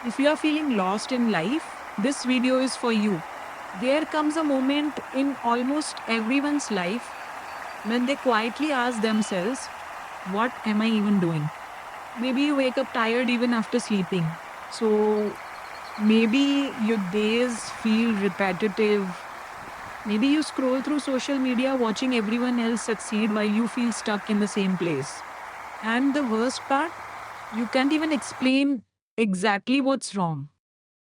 If you are feeling lost in life, this video is for you. There comes a moment in almost everyone's life when they quietly ask themselves, what am I even doing? Maybe you wake up tired even after sleeping. So maybe your days feel repetitive. Maybe you scroll through social media watching everyone else succeed while you feel stuck in the same place. And the worst part, you can't even explain exactly what's wrong.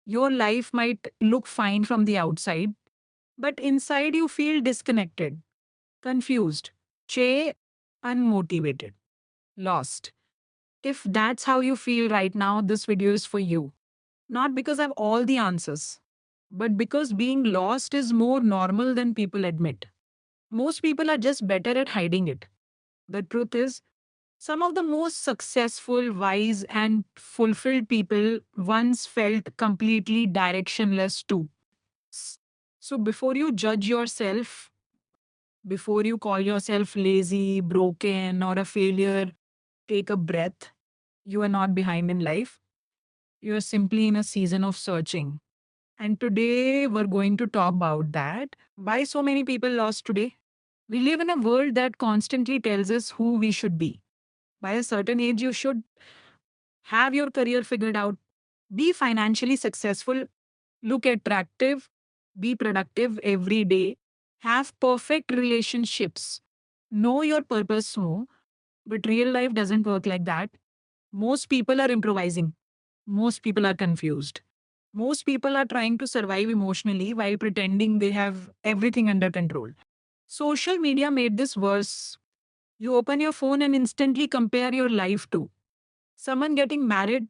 Your life might look fine from the outside, but inside you feel disconnected, confused, unmotivated, lost. If that's how you feel right now, this video is for you. Not because I have all the answers, but because being lost is more normal than people admit. Most people are just better at hiding it. The truth is, some of the most successful, wise, and fulfilled people once felt completely directionless too. S- So before you judge yourself, before you call yourself lazy, broken, or a failure, take a breath. You are not behind in life. You are simply in a season of searching. And today we're going to talk about that. Why so many people lost today? We live in a world that constantly tells us who we should be. By a certain age, you should have your career figured out, be financially successful, look attractive, be productive every day, have perfect relationships, know your purpose more. But real life doesn't work like that. Most people are improvising. Most people are confused. Most people are trying to survive emotionally while pretending they have everything under control. Social media made this worse. You open your phone and instantly compare your life to someone getting married,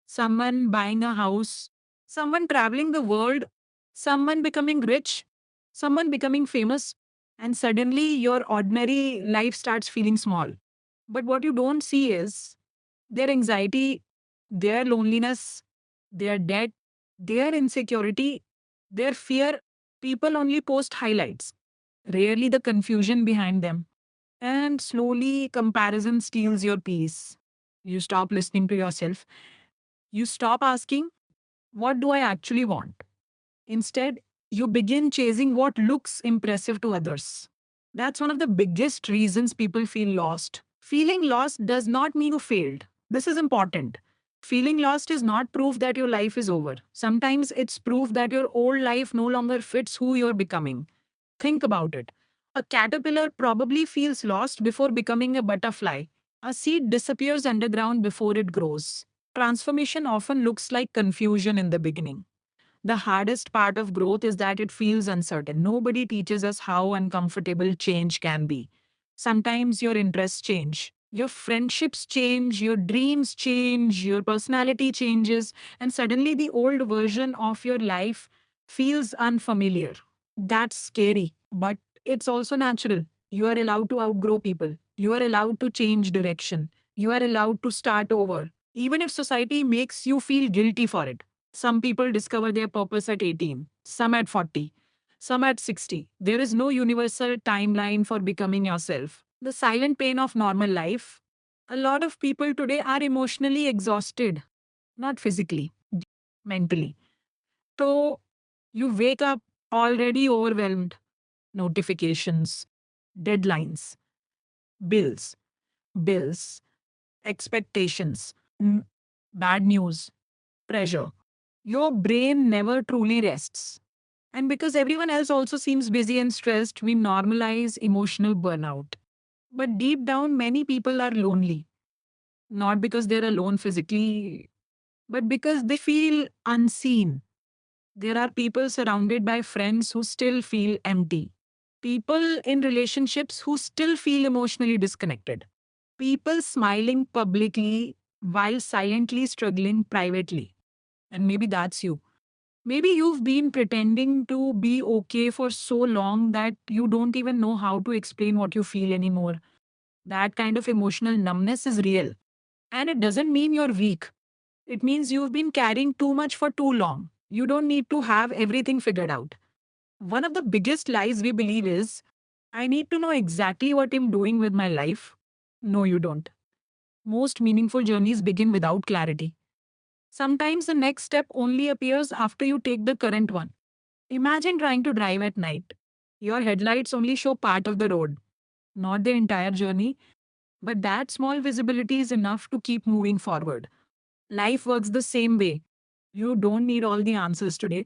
someone buying a house, someone traveling the world, someone becoming rich, someone becoming famous, and suddenly your ordinary life starts feeling small. But what you don't see is their anxiety, their loneliness, their debt, their insecurity, their fear. People only post highlights, rarely the confusion behind them. And slowly, comparison steals your peace. You stop listening to yourself. You stop asking, what do I actually want? Instead, you begin chasing what looks impressive to others. That's one of the biggest reasons people feel lost. Feeling lost does not mean you failed. This is important. Feeling lost is not proof that your life is over. Sometimes it's proof that your old life no longer fits who you're becoming. Think about it. A caterpillar probably feels lost before becoming a butterfly. A seed disappears underground before it grows. Transformation often looks like confusion in the beginning. The hardest part of growth is that it feels uncertain. Nobody teaches us how uncomfortable change can be. Sometimes your interests change, your friendships change, your dreams change, your personality changes, and suddenly the old version of your life feels unfamiliar. That's scary, but it's also natural. You are allowed to outgrow people, you are allowed to change direction, you are allowed to start over, even if society makes you feel guilty for it. Some people discover their purpose at 18, some at 40, some at 60. There is no universal timeline for becoming yourself. The silent pain of normal life. A lot of people today are emotionally exhausted, not physically, mentally. So you wake up already overwhelmed. Notifications, deadlines, bills, bills, expectations, bad news, pressure. Your brain never truly rests. And because everyone else also seems busy and stressed, we normalize emotional burnout. But deep down, many people are lonely, not because they're alone physically, but because they feel unseen. There are people surrounded by friends who still feel empty, people in relationships who still feel emotionally disconnected, people smiling publicly while silently struggling privately. And maybe that's you. Maybe you've been pretending to be okay for so long that you don't even know how to explain what you feel anymore. That kind of emotional numbness is real. And it doesn't mean you're weak. It means you've been carrying too much for too long. You don't need to have everything figured out. One of the biggest lies we believe is I need to know exactly what I'm doing with my life. No, you don't. Most meaningful journeys begin without clarity. Sometimes the next step only appears after you take the current one. Imagine trying to drive at night. Your headlights only show part of the road, not the entire journey, but that small visibility is enough to keep moving forward. Life works the same way. You don't need all the answers today.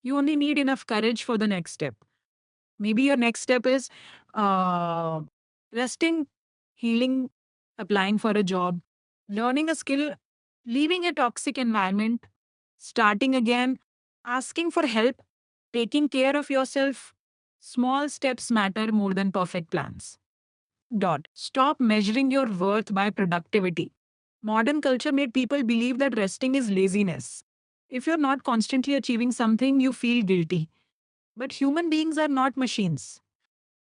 You only need enough courage for the next step. Maybe your next step is uh, resting, healing, applying for a job, learning a skill, leaving a toxic environment, starting again, asking for help, taking care of yourself. Small steps matter more than perfect plans. Dot. Stop measuring your worth by productivity. Modern culture made people believe that resting is laziness. If you're not constantly achieving something, you feel guilty. But human beings are not machines.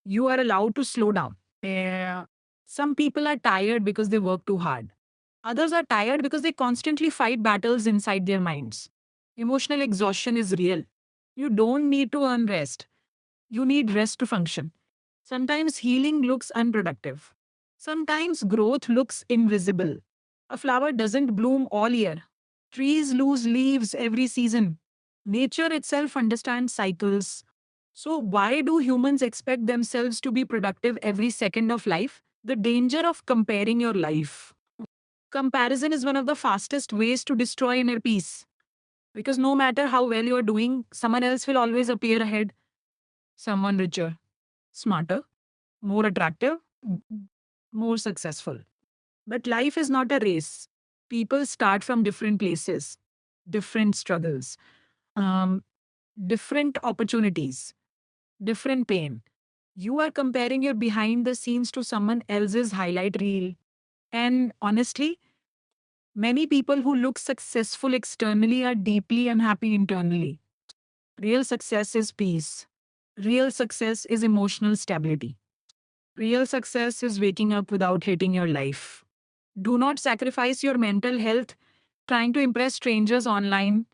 You are allowed to slow down. Some people are tired because they work too hard. Others are tired because they constantly fight battles inside their minds. Emotional exhaustion is real. You don't need to earn rest. You need rest to function. Sometimes healing looks unproductive. Sometimes growth looks invisible. A flower doesn't bloom all year. Trees lose leaves every season. Nature itself understands cycles. So, why do humans expect themselves to be productive every second of life? The danger of comparing your life. Comparison is one of the fastest ways to destroy inner peace. Because no matter how well you're doing, someone else will always appear ahead. Someone richer, smarter, more attractive, more successful. But life is not a race. People start from different places, different struggles, um, different opportunities, different pain. You are comparing your behind the scenes to someone else's highlight reel. And honestly, many people who look successful externally are deeply unhappy internally. Real success is peace. Real success is emotional stability. Real success is waking up without hating your life. Do not sacrifice your mental health trying to impress strangers online.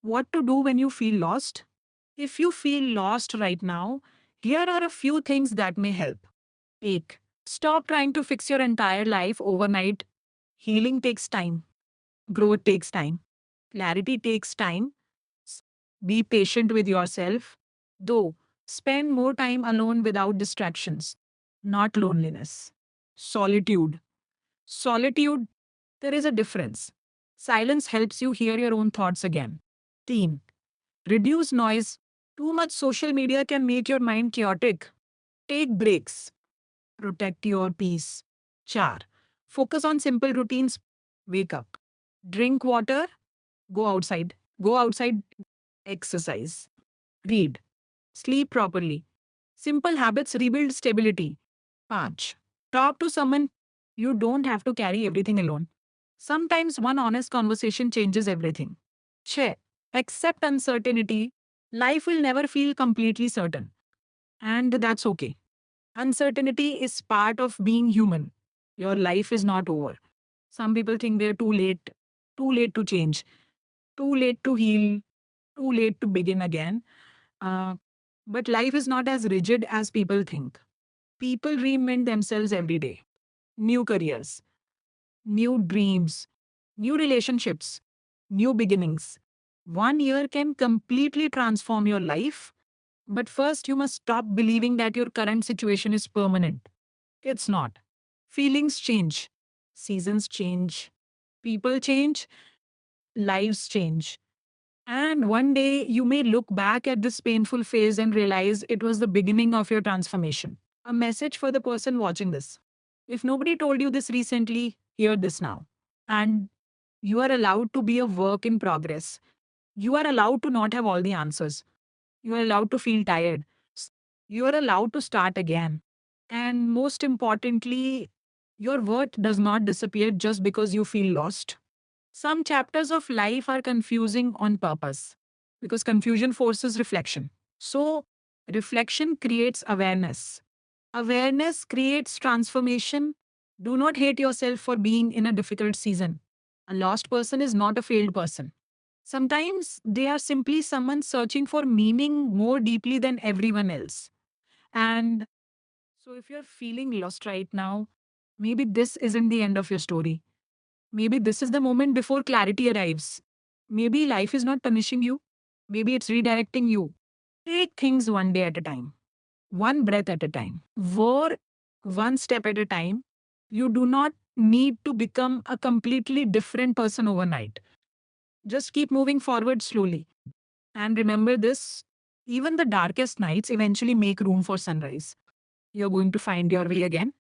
What to do when you feel lost? If you feel lost right now, here are a few things that may help. Take. Stop trying to fix your entire life overnight. Healing takes time. Growth takes time. Clarity takes time. Be patient with yourself. Though, spend more time alone without distractions. Not loneliness. Solitude. Solitude, there is a difference. Silence helps you hear your own thoughts again. Team. Reduce noise. Too much social media can make your mind chaotic. Take breaks. Protect your peace. Char. Focus on simple routines. Wake up. Drink water. Go outside. Go outside. Exercise. Read. Sleep properly. Simple habits rebuild stability. 5. Talk to someone. You don't have to carry everything alone. Sometimes one honest conversation changes everything. 6. Accept uncertainty. Life will never feel completely certain. And that's okay. Uncertainty is part of being human. Your life is not over. Some people think they're too late to change, too late to heal, too late to begin again. Uh, but life is not as rigid as people think. People reinvent themselves every day. New careers, new dreams, new relationships, new beginnings. 1 year can completely transform your life, but first you must stop believing that your current situation is permanent. It's not. Feelings change, seasons change, people change, lives change. And one day you may look back at this painful phase and realize it was the beginning of your transformation. A message for the person watching this. If nobody told you this recently, hear this now. And you are allowed to be a work in progress. You are allowed to not have all the answers. You are allowed to feel tired. You are allowed to start again. And most importantly, your worth does not disappear just because you feel lost. Some chapters of life are confusing on purpose because confusion forces reflection. So, reflection creates awareness. Awareness creates transformation. Do not hate yourself for being in a difficult season. A lost person is not a failed person. Sometimes they are simply someone searching for meaning more deeply than everyone else. And so, if you're feeling lost right now, maybe this isn't the end of your story. Maybe this is the moment before clarity arrives. Maybe life is not punishing you. Maybe it's redirecting you. Take things one day at a time, one breath at a time, one step at a time. You do not need to become a completely different person overnight. Just keep moving forward slowly. And remember this, even the darkest nights eventually make room for sunrise. You're going to find your way again.